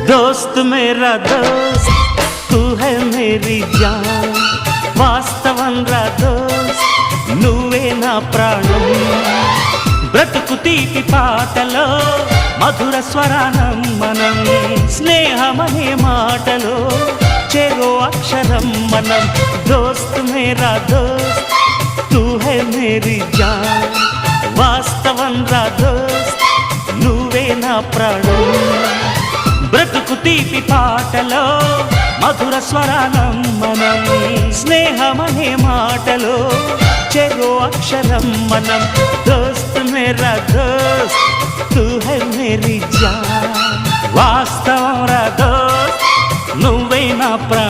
दोस्त मेरा दोस्त तू है मेरी जान వాస్తవం రా దోస్త్ నువ్వే నా ప్రాణం బ్రతుకు తీపి పాటలో మధుర స్వరానం మనం స్నేహమనే మాటలో చెరో అక్షరం మనం దోస్త్ మేరా దోస్త్ తూ హై మేరీ జాన్ వాస్తవం రా దోస్త్ నువ్వే నా ప్రాణం బ్రతుకు తీపి పాటలో మధుర స్వరానం మనం స్నేహమనే మాటలో చెరో అక్షరం మనం దోస్త్ మేరా దోస్త్ తూ హై మేరీ జాన్ వాస్తవం రా దోస్త్ నువ్వే నా ప్రాణం